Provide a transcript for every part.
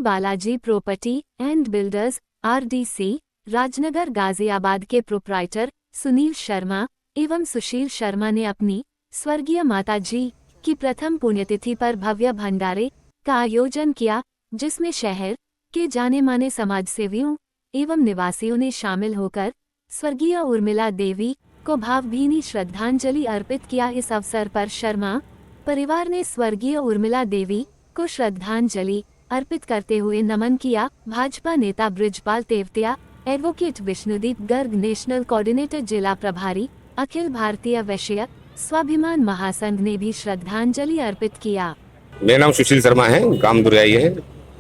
Balaji property and builders (RDC) Rajnagar Ghaziabad के proprietor Sunil Sharma एवं सुशील शर्मा ने अपनी स्वर्गीय माता जी की प्रथम पुण्यतिथि पर भव्य भंडारे का आयोजन किया, जिसमें शहर के जाने माने समाजसेवियों एवं निवासियों ने शामिल होकर स्वर्गीय उर्मिला देवी को भावभीनी श्रद्धांजलि अर्पित किया। इस अवसर पर शर्मा परिवार ने स्वर्गीय उर्मिला देवी को श्रद्धांजलि अर्पित करते हुए नमन किया। भाजपा नेता Brijpal Tewatia, advocate Vishnudeep Garg, national coordinator जिला प्रभारी अखिल भारतीय वैश्य स्वाभिमान महासंघ ने भी श्रद्धांजलि अर्पित किया। मेरा नाम सुशील शर्मा है, गांव दुरियाई है।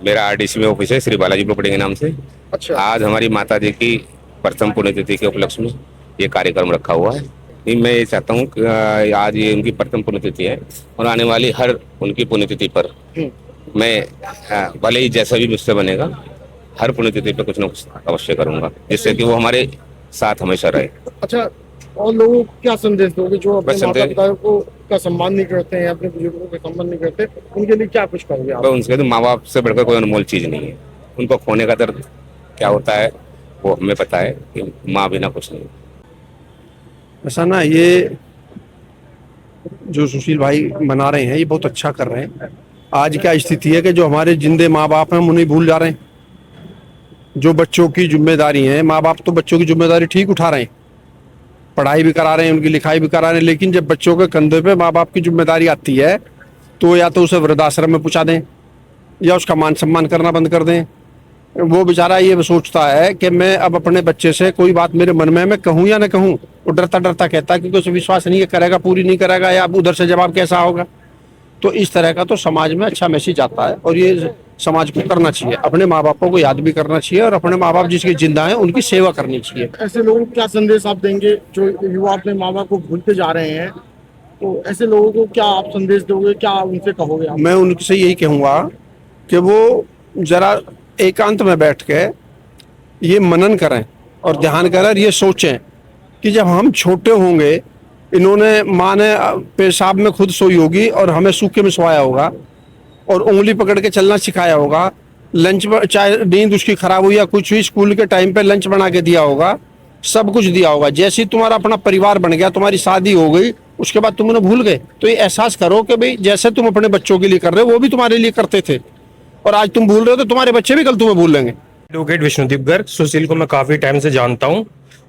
मेरा RDC में ऑफिस है, श्री बालाजी प्रॉपर्टी के नाम से। अच्छा। आज हमारी माता जी की प्रथम पुण्यतिथि के उपलक्ष्य में ये कार्यक्रम रखा हुआ है। मैं ये चाहता हूँ कि आज ये उनकी प्रथम पुण्यतिथि है और आने वाली हर उनकी पुण्यतिथि पर मैं भले ही जैसा भी मुझसे बनेगा, हर पुण्यतिथि पे कुछ न कुछ अवश्य करूंगा, जिससे कि वो हमारे साथ हमेशा रहे। अच्छा, और लोगों को क्या संदेश दोगे जो अपने माता पिता को का सम्मान नहीं करते हैं, अपने बुजुर्गों का सम्मान नहीं करते, उनके लिए क्या कुछ कहोगे आप? उनके तो माँ बाप से बढ़कर कोई अनमोल चीज नहीं है। उनको खोने का दर्द क्या होता है वो हमें पता है कि माँ बिना कुछ नहीं। ऐसा ना, ये जो सुशील भाई मना रहे हैं ये बहुत अच्छा कर रहे हैं। आज क्या स्थिति है कि जो हमारे जिंदे माँ बाप हैं हम उन्हें भूल जा रहे हैं। जो बच्चों की जिम्मेदारी है, माँ बाप तो बच्चों की जिम्मेदारी ठीक उठा रहे हैं, पढ़ाई भी करा रहे हैं, उनकी लिखाई भी करा रहे हैं, लेकिन जब बच्चों के कंधे पे माँ बाप की जिम्मेदारी आती है तो या तो उसे वृद्धाश्रम में पहुंचा दें या उसका मान सम्मान करना बंद कर दें। वो बेचारा ये सोचता है कि मैं अब अपने बच्चे से कोई बात मेरे मन में मैं कहूँ या न कहूँ, वो डरता डरता कहता है क्योंकि उसे विश्वास नहीं करेगा, पूरी नहीं करेगा या उधर से जवाब कैसा होगा। तो इस तरह का तो समाज में अच्छा मैसेज आता है और ये समाज को करना चाहिए। अपने माँ बापों को याद भी करना चाहिए और अपने माँ बाप जिसके जिंदा हैं उनकी सेवा करनी चाहिए। ऐसे लोगों को क्या संदेश आप देंगे जो युवा अपने माँ बाप को भूलते जा रहे हैं? तो ऐसे लोगों को क्या आप संदेश दोगे, क्या उनसे कहोगे आप? मैं उनसे यही कहूँगा कि वो जरा एकांत में बैठ के ये मनन करें और ध्यान करें, ये सोचें कि जब हम छोटे होंगे, इन्होंने माँ ने पेशाब में खुद सोई होगी और हमें सूखे में सोया होगा और उंगली पकड़ के चलना सिखाया होगा। लंच चाहे नींद उसकी खराब हुई या कुछ हुई, स्कूल के टाइम पे लंच बना के दिया होगा, सब कुछ दिया होगा। जैसे ही तुम्हारा अपना परिवार बन गया, तुम्हारी शादी हो गई, उसके बाद तुम उन्हें भूल गए। तो ये एहसास करो कि भाई जैसे तुम अपने बच्चों के लिए कर रहे हो वो भी तुम्हारे लिए करते थे और आज तुम भूल रहे हो तो तुम्हारे बच्चे भी कल तुम्हें भूल लेंगे। एडवोकेट विष्णुदीप गर्ग, सुशील को मैं काफी टाइम से जानता हूँ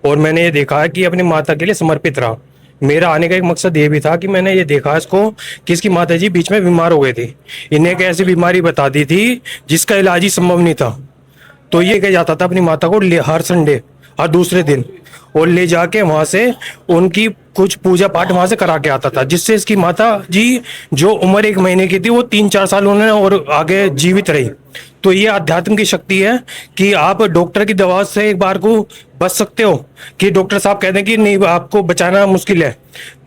और मैंने ये देखा है कि अपनी माता के लिए समर्पित रहा। मेरा आने का एक मकसद ये भी था कि मैंने ये देखा इसको कि इसकी माता जी बीच में बीमार हो गए थे। इन्हें एक ऐसी बीमारी बता दी थी जिसका इलाज ही संभव नहीं था। तो ये कह जाता था अपनी माता को हर संडे, हर दूसरे दिन, और ले जाके वहां से उनकी कुछ पूजा पाठ वहां से करा के आता था, जिससे इसकी माता जी जो उम्र 1 महीने की थी वो 3-4 साल उन्होंने और आगे जीवित रही। तो ये आध्यात्म की शक्ति है कि आप डॉक्टर की दवा से एक बार को बच सकते हो कि डॉक्टर साहब कहते हैं कि नहीं आपको बचाना मुश्किल है,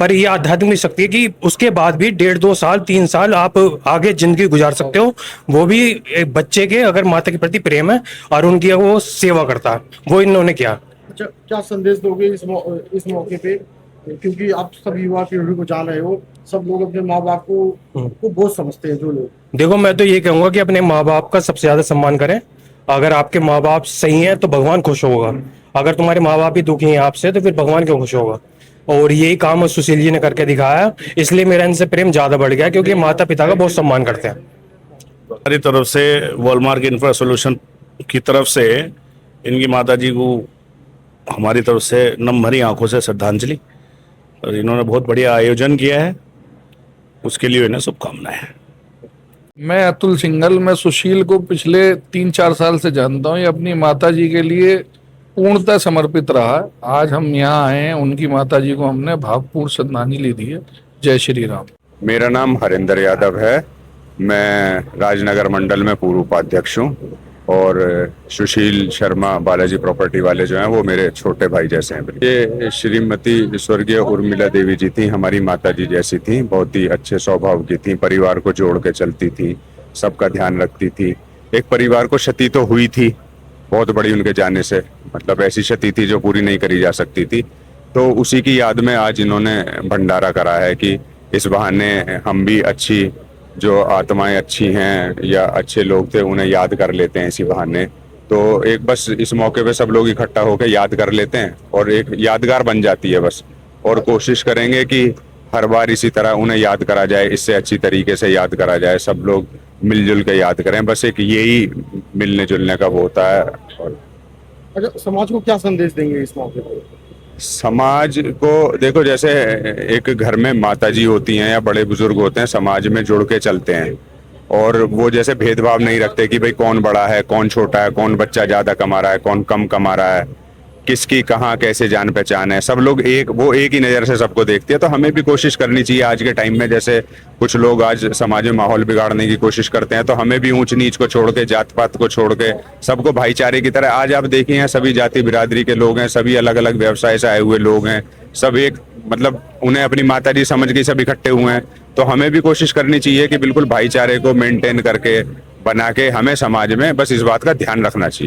पर ये आध्यात्म की शक्ति है कि उसके बाद भी 1.5-2 साल 3 साल आप आगे जिंदगी गुजार सकते हो। वो भी एक बच्चे के अगर माता के प्रति प्रेम है और उनकी वो सेवा करता है, वो इन्होंने किया। अच्छा, क्या संदेश दोगे इस मौके पे, क्योंकि आप सब युवा पीढ़ी को जान रहे हो, सब लोग अपने माँ बाप को बहुत समझते हैं जो लोग। देखो, मैं तो ये कहूंगा कि अपने माँ बाप का सबसे ज्यादा सम्मान करें। अगर आपके माँ बाप सही हैं तो भगवान खुश होगा, अगर तुम्हारे माँ बाप ही दुखी हैं आपसे तो फिर भगवान क्यों खुश होगा। और यही काम सुशील जी ने करके दिखाया, इसलिए मेरा इनसे प्रेम ज्यादा बढ़ गया क्योंकि माता पिता का बहुत सम्मान करते हैं। हमारी तरफ से वॉलमार्क इंफ्रा सोल्यूशन की तरफ से इनकी माता जी को हमारी तरफ से नम भरी आंखों से श्रद्धांजलि, और इन्होंने बहुत बढ़िया आयोजन किया है, उसके लिए इन्हें शुभकामनाएं। मैं अतुल सिंघल, मैं सुशील को पिछले 3-4 साल से जानता हूँ। ये अपनी माता जी के लिए पूर्णतः समर्पित रहा। आज हम यहाँ आए हैं, उनकी माता जी को हमने भावपूर्ण श्रद्धांजलि दी है। जय श्री राम। मेरा नाम हरिंदर यादव है, मैं राजनगर मंडल में पूर्व उपाध्यक्ष हूँ और सुशील शर्मा बालाजी प्रॉपर्टी वाले जो हैं वो मेरे छोटे भाई जैसे हैं। ये श्रीमती स्वर्गीय उर्मिला देवी जी थी, हमारी माता जी जैसी थी, बहुत ही अच्छे स्वभाव की थी, परिवार को जोड़ के चलती थी, सबका ध्यान रखती थी। एक परिवार को क्षति तो हुई थी बहुत बड़ी उनके जाने से, मतलब ऐसी क्षति थी जो पूरी नहीं करी जा सकती थी। तो उसी की याद में आज इन्होंने भंडारा करा है कि इस बहाने हम भी अच्छी जो आत्माएं अच्छी हैं या अच्छे लोग थे उन्हें याद कर लेते हैं इसी बहाने। तो एक बस इस मौके पे सब लोग इकट्ठा होकर याद कर लेते हैं और एक यादगार बन जाती है बस। और कोशिश करेंगे कि हर बार इसी तरह उन्हें याद करा जाए, इससे अच्छी तरीके से याद करा जाए, सब लोग मिलजुल के याद करें। बस एक यही मिलने जुलने का वो होता है। और अच्छा, समाज को क्या संदेश देंगे इस मौके पर? समाज को देखो, जैसे एक घर में माताजी होती हैं या बड़े बुजुर्ग होते हैं, समाज में जुड़ के चलते हैं और वो जैसे भेदभाव नहीं रखते कि भाई कौन बड़ा है, कौन छोटा है, कौन बच्चा ज्यादा कमा रहा है, कौन कम कमा रहा है, किसकी कहाँ कैसे जान पहचान है। सब लोग एक ही नज़र से सबको देखते हैं। तो हमें भी कोशिश करनी चाहिए आज के टाइम में, जैसे कुछ लोग आज समाज में माहौल बिगाड़ने की कोशिश करते हैं, तो हमें भी ऊंच नीच को छोड़ के, जात पात को छोड़ के सबको भाईचारे की तरह, आज आप देखिए हैं सभी जाति बिरादरी के लोग हैं, सभी अलग अलग व्यवसाय से आए हुए लोग हैं, सब एक मतलब उन्हें अपनी माताजी समझ के सब इकट्ठे हुए हैं। तो हमें भी कोशिश करनी चाहिए कि बिल्कुल भाईचारे को मेंटेन करके बना के हमें समाज में बस इस बात का ध्यान रखना चाहिए।